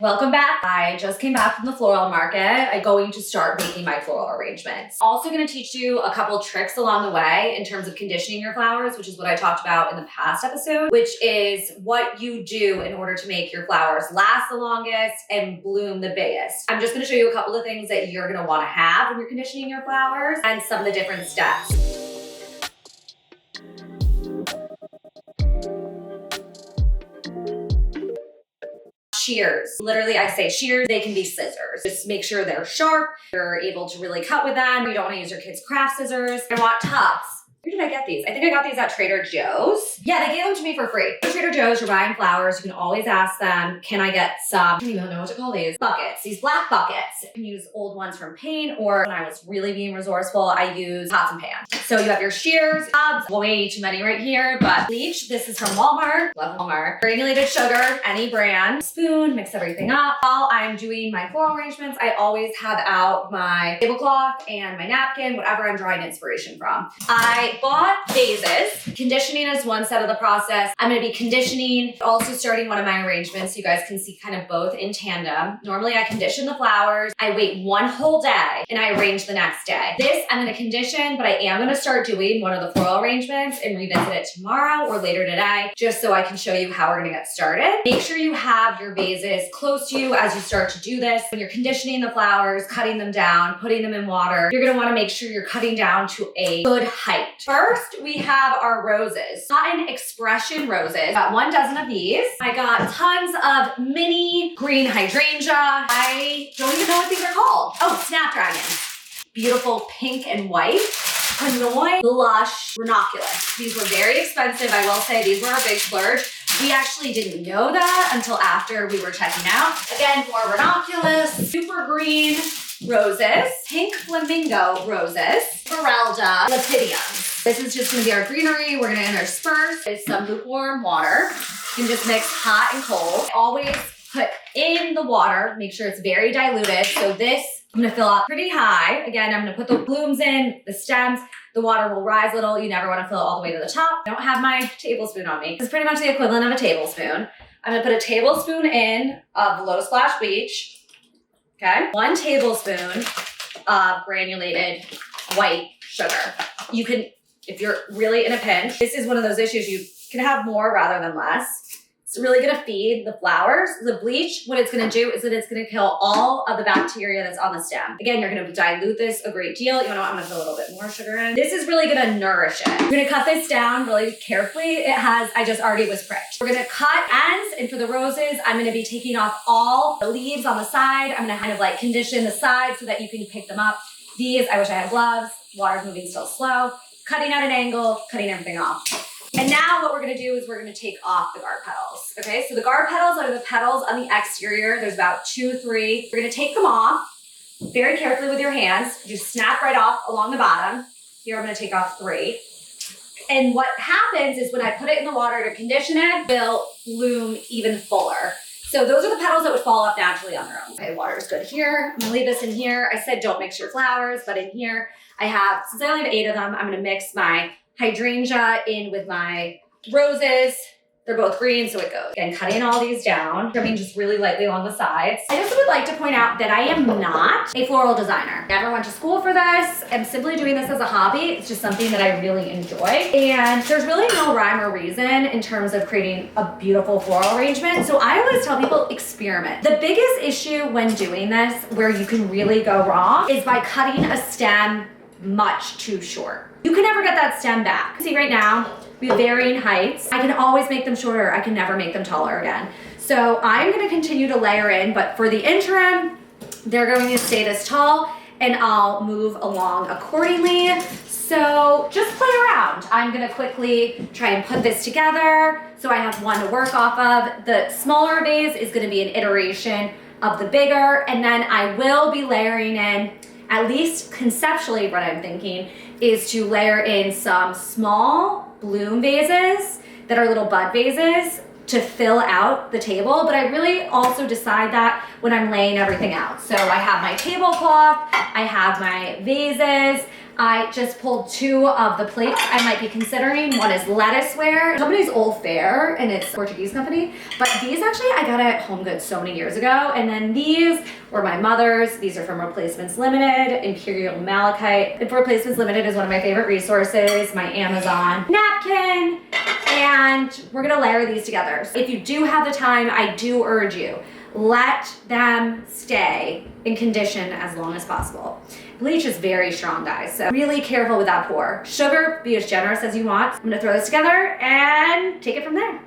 Welcome back. I just came back from the floral market. I'm going to start making my floral arrangements. Also going to teach you a couple tricks along the way in terms of conditioning your flowers, which is what I talked about in the past episode, which is what you do in order to make your flowers last the longest and bloom the biggest. I'm just going to show you a couple of things that you're going to want to have when you're conditioning your flowers and some of the different steps. Shears. Literally, I say shears. They can be scissors. Just make sure they're sharp. You're able to really cut with them. You don't want to use your kids' craft scissors. I want tufts. Where did I get these? I think I got these at Trader Joe's. Yeah, they gave them to me for free. At Trader Joe's, you're buying flowers. You can always ask them, can I get some, I don't even know what to call these, buckets, these black buckets. You can use old ones from paint, or when I was really being resourceful, I use pots and pans. So you have your shears, tubs, way too many right here, but bleach, this is from Walmart, love Walmart. Granulated sugar, any brand. Spoon, mix everything up. While I'm doing my floral arrangements, I always have out my tablecloth and my napkin, whatever I'm drawing inspiration from. I bought vases. Conditioning is one set of the process. I'm going to be conditioning, also starting one of my arrangements so you guys can see kind of both in tandem. Normally I condition the flowers, I wait one whole day, and I arrange the next day. This I'm going to condition, but I am going to start doing one of the floral arrangements and revisit it tomorrow or later today, just so I can show you how we're going to get started. Make sure you have your vases close to you as you start to do this. When you're conditioning the flowers, cutting them down, putting them in water, you're going to want to make sure you're cutting down to a good height. First, we have our roses. Cotton Expression roses. Got 1 dozen of these. I got tons of mini green hydrangea. I don't even know what these are called. Oh, snapdragon. Beautiful pink and white. Hanoi Blush Ranunculus. These were very expensive. I will say these were a big splurge. We actually didn't know that until after we were checking out. Again, more ranunculus, super green roses, pink flamingo roses, Esmeralda lepidium. This is just gonna be our greenery. We're gonna intersperse with some lukewarm water. You can just mix hot and cold. Always put in the water, make sure it's very diluted. So this, I'm gonna fill up pretty high. Again, I'm gonna put the blooms in, the stems, the water will rise a little. You never wanna fill it all the way to the top. I don't have my tablespoon on me. It's pretty much the equivalent of a tablespoon. I'm gonna put a tablespoon in of Low Splash Bleach. Okay, 1 tablespoon of granulated white sugar. You can, if you're really in a pinch, this is one of those issues you can have more rather than less. It's really gonna feed the flowers. The bleach, what it's gonna do is that it's gonna kill all of the bacteria that's on the stem. Again, you're gonna dilute this a great deal. You know what, I'm gonna put a little bit more sugar in. This is really gonna nourish it. You're gonna cut this down really carefully. It has, I just already was pricked. We're gonna cut ends, and for the roses, I'm gonna be taking off all the leaves on the side. I'm gonna kind of like condition the sides so that you can pick them up. These, I wish I had gloves. Water's moving still slow. Cutting at an angle, cutting everything off. And now what we're gonna do is we're gonna take off the guard petals. Okay, so the guard petals are the petals on the exterior. There's about 2, 3. We're gonna take them off very carefully with your hands. Just snap right off along the bottom. Here I'm gonna take off 3. And what happens is when I put it in the water to condition it, they'll bloom even fuller. So those are the petals that would fall off naturally on their own. Okay, water's good here. I'm gonna leave this in here. I said don't mix your flowers, but in here I have, since I only have 8 of them, I'm gonna mix my hydrangea in with my roses. They're both green, so it goes. Again, cutting all these down, trimming just really lightly along the sides. I just would like to point out that I am not a floral designer. Never went to school for this. I'm simply doing this as a hobby. It's just something that I really enjoy. And there's really no rhyme or reason in terms of creating a beautiful floral arrangement. So I always tell people, experiment. The biggest issue when doing this, where you can really go wrong, is by cutting a stem much too short. You can never get that stem back. See right now, we have varying heights. I can always make them shorter. I can never make them taller again. So I'm gonna continue to layer in, but for the interim, they're going to stay this tall and I'll move along accordingly. So just play around. I'm gonna quickly try and put this together so I have one to work off of. The smaller vase is gonna be an iteration of the bigger, and then I will be layering in, at least conceptually what I'm thinking, is to layer in some small bloom vases that are little bud vases to fill out the table, but I really also decide that when I'm laying everything out. So I have my tablecloth, I have my vases. I just pulled 2 of the plates I might be considering. One is lettuceware. The company's Old Fair, and it's a Portuguese company. But these actually I got at Home Goods so many years ago. And then these were my mother's. These are from Replacements Limited, Imperial Malachite. And Replacements Limited is one of my favorite resources, my Amazon napkin. And we're gonna layer these together. So if you do have the time, I do urge you, let them stay in condition as long as possible. Bleach is very strong, guys, so really careful with that pour. Sugar, be as generous as you want. I'm gonna throw this together and take it from there.